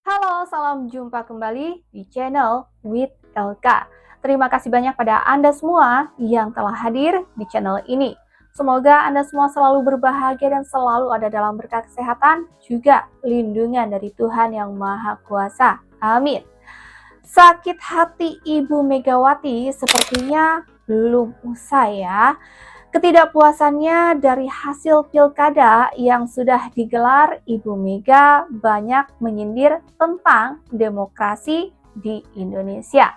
Halo, salam jumpa kembali di channel with LK. Terima kasih banyak pada Anda semua yang telah hadir di channel ini. Semoga Anda semua selalu berbahagia dan selalu ada dalam berkat kesehatan, juga lindungan dari Tuhan Yang Maha Kuasa. Amin. Sakit hati Ibu Megawati sepertinya belum usai ya. Ketidakpuasannya dari hasil pilkada yang sudah digelar, Ibu Mega banyak menyindir tentang demokrasi di Indonesia.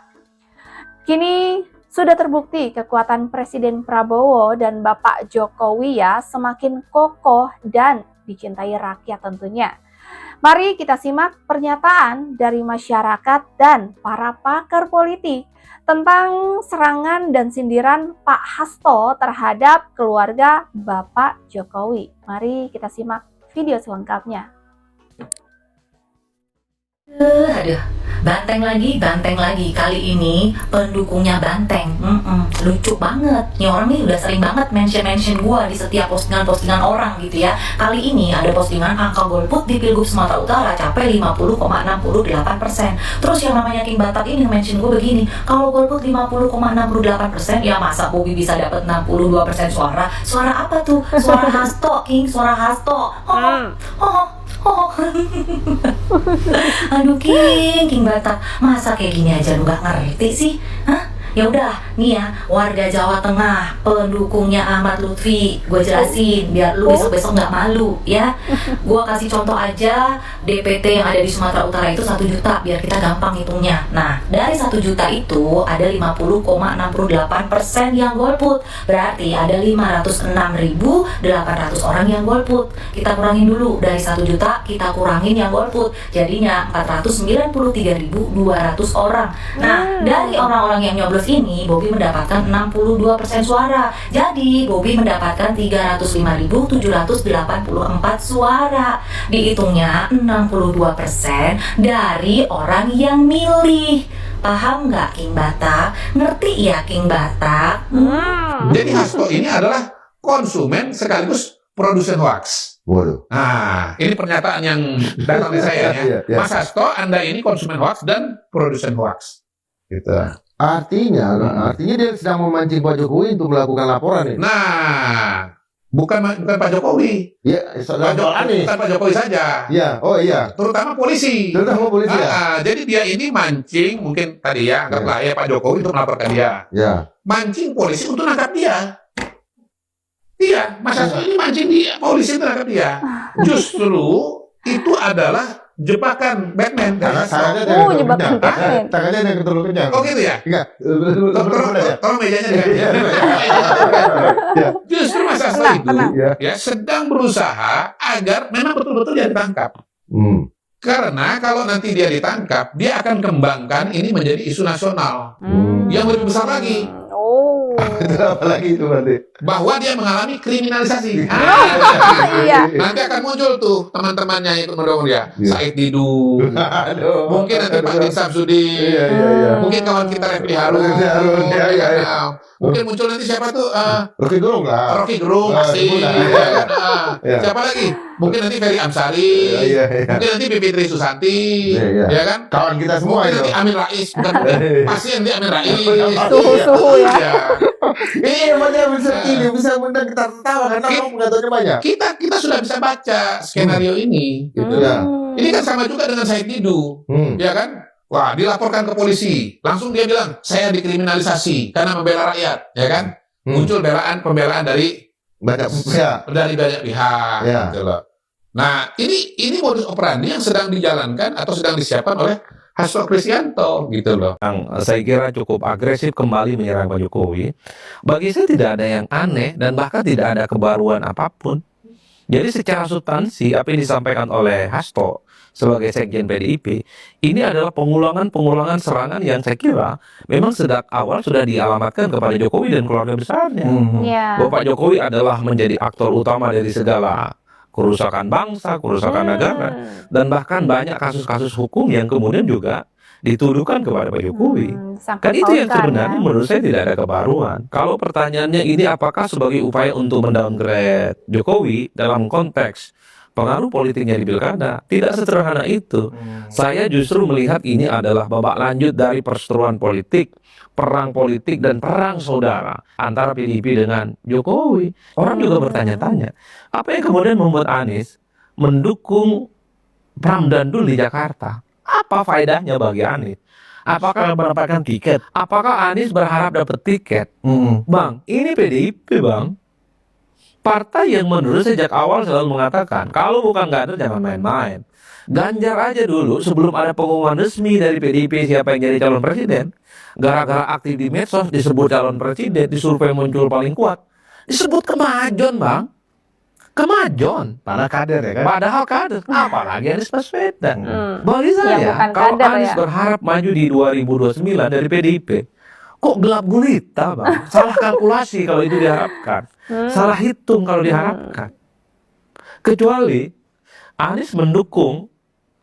Kini sudah terbukti kekuatan Presiden Prabowo dan Bapak Jokowi ya semakin kokoh dan dicintai rakyat tentunya. Mari kita simak pernyataan dari masyarakat dan para pakar politik tentang serangan dan sindiran Pak Hasto terhadap keluarga Bapak Jokowi. Mari kita simak video selengkapnya. Aduh, banteng lagi. Kali ini pendukungnya banteng. Lucu banget. Ini orang nih udah sering banget mention gua di setiap postingan orang gitu ya. Kali ini ada postingan angka golput di Pilgub Sumatera Utara capai 50,68%. Terus yang namanya King Batak ini mention gua begini, kalau golput 50,68%, ya masa Bobi bisa dapat 62% suara? Suara apa tuh? Suara Hasto, King, suara Hasto. Aduh King Batak, masa kayak gini aja lu gak ngerti sih? Hah? Ya udah, nih ya, warga Jawa Tengah, pendukungnya Ahmad Lutfi, gue jelasin biar lu besok-besok nggak malu ya. Gue kasih contoh aja, DPT yang ada di Sumatera Utara itu 1 juta, biar kita gampang hitungnya. Nah, dari 1 juta itu ada 50,68% yang golput, berarti ada 506.800 orang yang golput. Kita kurangin dulu, dari 1 juta kita kurangin yang golput, jadinya 493.200 orang. Nah, dari orang-orang yang nyoblos ini, Bobi mendapatkan 62% suara. Jadi, Bobi mendapatkan 305.784 suara. Dihitungnya 62% dari orang yang milih. Paham nggak King Batak? Ngerti ya King Batak? Jadi Hasto ini adalah konsumen sekaligus produsen hoax. Waduh. Nah, ini pernyataan yang datang dari saya ya. Iya. Mas Hasto, Anda ini konsumen hoax dan produsen hoax. Gitu. Artinya dia sedang memancing Pak Jokowi untuk melakukan laporan ini. Nah, bukan Pak Jokowi. Iya, Bukan Pak Jokowi saja. Iya, oh iya. Terutama polisi. Jadi dia ini mancing, mungkin tadi ya, anggaplah ya Pak Jokowi untuk melaporkan dia. Ya. Mancing polisi untuk nangkap dia. Iya, Mas Hasto ini mancing dia, polisi untuk nangkap dia. Justru itu adalah jebakan Batman. Tangannya jebakan Batman. Tangannya yang terlalu kencang. Oh gitu ya? Enggak. Tolong mejanya dengan Justru Mas Hasto itu ya sedang berusaha agar memang betul-betul dia ditangkap. Karena kalau nanti dia ditangkap, dia akan kembangkan ini menjadi isu nasional yang lebih besar lagi. Apa lagi itu berarti? Bahwa dia mengalami kriminalisasi. Iya. Nanti akan muncul tuh teman-temannya yang ikut mendorong dia. Said Didu. Mungkin nanti Pak Din Samsudin. Iya. Mungkin kawan kita Refli Harun. Mungkin muncul nanti siapa tuh? Rocky Gerung lah. Rocky Gerung pasti. Siapa lagi? Mungkin nanti Ferry Amsari. Mungkin nanti Bivitri Susanti. Ya kan? Kawan kita semua mungkin itu. nanti Amin Rais. Bukan pasti nanti Amin Rais. Suhu ya. Iya, makanya bisa undang kita tertawa karena orang pengetahuannya banyak. Kita sudah bisa baca skenario ini, gitu ya. Ini kan sama juga dengan Said Didu, ya kan? Wah, dilaporkan ke polisi, langsung dia bilang saya dikriminalisasi karena membela rakyat, ya kan? Muncul pembelaan dari banyak pihak, gitu loh. Nah, ini modus operandi yang sedang dijalankan atau sedang disiapkan oleh Hasto Kristianto gitu loh. Yang saya kira cukup agresif kembali menyerang Pak Jokowi. Bagi saya tidak ada yang aneh dan bahkan tidak ada kebaruan apapun. Jadi secara substansi apa yang disampaikan oleh Hasto sebagai sekjen PDIP ini adalah pengulangan serangan yang saya kira memang sejak awal sudah dialamatkan kepada Jokowi dan keluarga besarnya. Bahwa Pak Jokowi adalah menjadi aktor utama dari segala kerusakan bangsa, kerusakan negara, dan bahkan banyak kasus-kasus hukum yang kemudian juga dituduhkan kepada Pak Jokowi. Kan itu yang sebenarnya menurut saya tidak ada kebaruan. Kalau pertanyaannya ini apakah sebagai upaya untuk mendowngrade Jokowi dalam konteks pengaruh politiknya di pilkada. Tidak sederhana itu. Saya justru melihat ini adalah babak lanjut dari perseteruan politik, perang politik dan perang saudara antara PDIP dengan Jokowi. Orang juga bertanya-tanya, apa yang kemudian membuat Anies mendukung Pram dan Dul di Jakarta? Apa faedahnya bagi Anies? Apakah mendapatkan tiket? Apakah Anies berharap dapat tiket? Bang, ini PDIP, Bang. Partai yang menurut sejak awal selalu mengatakan, kalau bukan kader jangan main-main. Ganjar aja dulu sebelum ada pengumuman resmi dari PDIP siapa yang jadi calon presiden. Gara-gara aktif di medsos disebut calon presiden, di survei muncul paling kuat. Disebut kemajon, Bang. Kemajon. Padahal kader ya kan? Padahal kader. Apalagi Anies Baswedan. Bagi Yang saya, bukan kalau kader Anies ya. berharap maju di 2029 dari PDIP, kok gelap gulita, Bang? Salah kalkulasi kalau itu diharapkan. Salah hitung kalau diharapkan. Kecuali Anies mendukung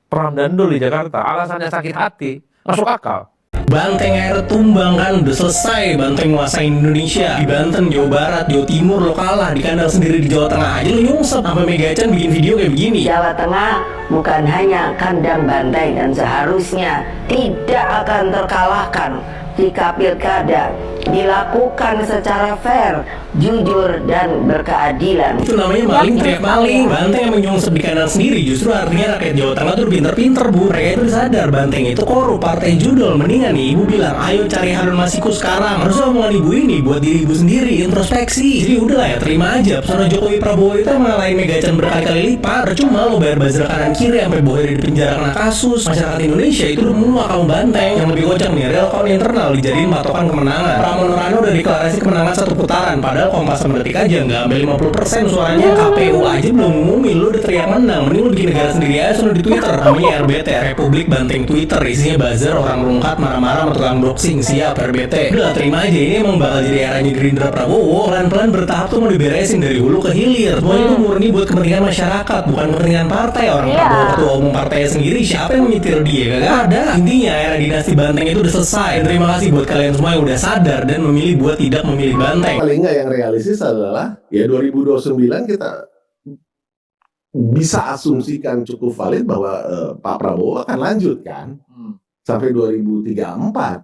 Pram dan Dul di Jakarta, alasannya sakit hati, masuk akal. Banteng akhirnya tumbang kan, udah selesai Banteng nguasain Indonesia. Di Banten, Jawa Barat, Jawa Timur lo kalah, di kandang sendiri di Jawa Tengah aja lo nyungsep. Sampai Megachan bikin video kayak begini. Jawa Tengah bukan hanya kandang banteng dan seharusnya tidak akan terkalahkan jika pilkada dilakukan secara fair, jujur, dan berkeadilan. Itu namanya maling teriak maling. Banteng yang menyungsep di kandang sendiri justru artinya rakyat Jawa Tengah tuh pinter-pinter, Bu. Mereka itu sadar Banteng itu korup, partai judul. Mendingan nih ibu bilang, ayo cari Harun Masiku sekarang. Harusnya omongan ibu ini buat diri ibu sendiri, introspeksi. Jadi udahlah ya, terima aja. Pesona Jokowi Prabowo itu mengalahin Megachan berkali-kali lipat. Cuma lo bayar buzzer kanan kiri sampai bohir di penjara kena kasus. Masyarakat Indonesia itu udah muak kamu Banteng. Yang lebih kocak nih, real count internal dijadiin patokan kemenangan. Pramono Rano udah deklarasi kemenangan satu putaran, padahal Kompas Detik aja nggak sampai 50% suaranya. KPU aja belum ngumumin, lu udah teriak menang. Mending lu bikin negara sendiri aja di Twitter. Namanya RBT, Republik Banteng Twitter. Isinya buzzer, orang rungkat, marah-marah, sama tukang boxing. Siap RBT. Udah terima aja, ini emang bakal jadi eranya Gerindra Prabowo. Pelan-pelan bertahap tuh mau diberesin dari hulu ke hilir. Semuanya itu murni buat kepentingan masyarakat, bukan kepentingan partai. Orang Prabowo ketua umum partainya sendiri, siapa yang menyetir dia? Kagak ada. Intinya era dinasti Banteng itu udah selesai. Dan terima kasih buat kalian semua yang udah sadar dan memilih buat tidak memilih Banteng. Paling nggak yang realistis adalah ya 2029 kita bisa asumsikan cukup valid bahwa Pak Prabowo akan lanjut kan sampai 2034.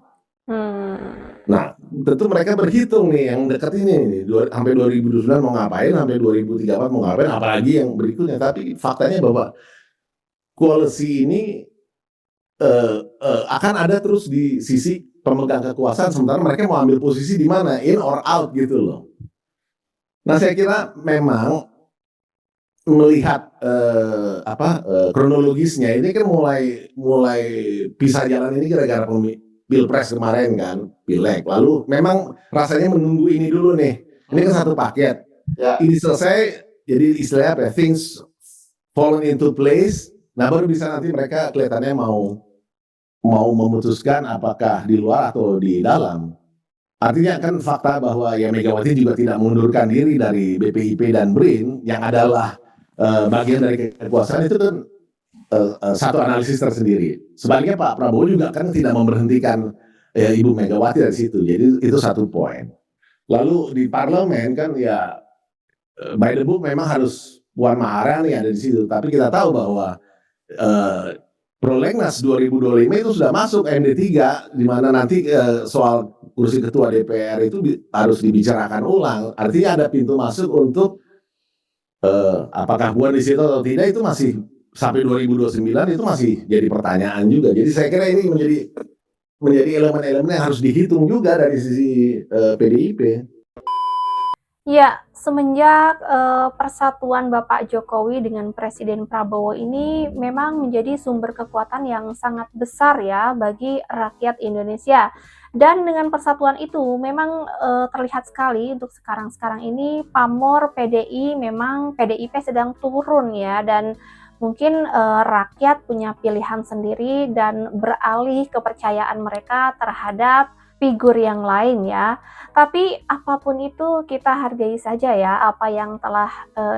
Nah, tentu mereka berhitung nih yang dekat ini nih, sampai 2029 mau ngapain, sampai 2034 mau ngapain, apalagi yang berikutnya. Tapi faktanya bahwa koalisi ini akan ada terus di sisi pemegang kekuasaan, sementara mereka mau ambil posisi di mana, in or out gitu loh. Nah, saya kira memang melihat kronologisnya ini kan mulai pisah jalan ini gara-gara Pilpres kemarin kan, Pileg. Lalu memang rasanya menunggu ini dulu nih. Ini kan satu paket. Ya. Ini selesai, jadi istilahnya apa? Things fallen into place. Nah, baru bisa nanti mereka kelihatannya mau memutuskan apakah di luar atau di dalam. Artinya kan fakta bahwa ya Megawati juga tidak mengundurkan diri dari BPIP dan BRIN yang adalah bagian dari kekuasaan, itu kan satu analisis tersendiri. Sebaliknya Pak Prabowo juga kan tidak memberhentikan Ibu Megawati dari situ. Jadi itu satu poin. Lalu di parlemen kan ya by the book memang harus Puan Maharani ada di situ. Tapi kita tahu bahwa Prolegnas 2025 itu sudah masuk MD3, di mana nanti soal kursi ketua DPR itu harus dibicarakan ulang. Artinya ada pintu masuk untuk apakah Puan di situ atau tidak, itu masih sampai 2029 itu masih jadi pertanyaan juga. Jadi saya kira ini menjadi elemen-elemen yang harus dihitung juga dari sisi PDIP. Ya, semenjak persatuan Bapak Jokowi dengan Presiden Prabowo ini memang menjadi sumber kekuatan yang sangat besar ya bagi rakyat Indonesia. Dan dengan persatuan itu memang terlihat sekali untuk sekarang-sekarang ini pamor PDIP sedang turun ya, dan mungkin rakyat punya pilihan sendiri dan beralih kepercayaan mereka terhadap figur yang lain ya. Tapi apapun itu kita hargai saja ya apa yang telah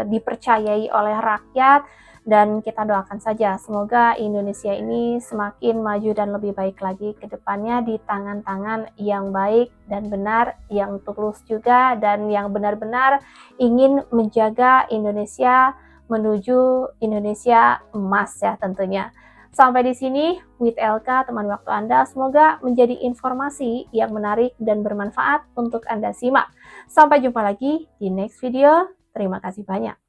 dipercayai oleh rakyat, dan kita doakan saja semoga Indonesia ini semakin maju dan lebih baik lagi ke depannya di tangan-tangan yang baik dan benar, yang tulus juga, dan yang benar-benar ingin menjaga Indonesia menuju Indonesia emas ya tentunya. Sampai di sini with LK teman waktu Anda, semoga menjadi informasi yang menarik dan bermanfaat untuk Anda simak. Sampai jumpa lagi di next video. Terima kasih banyak.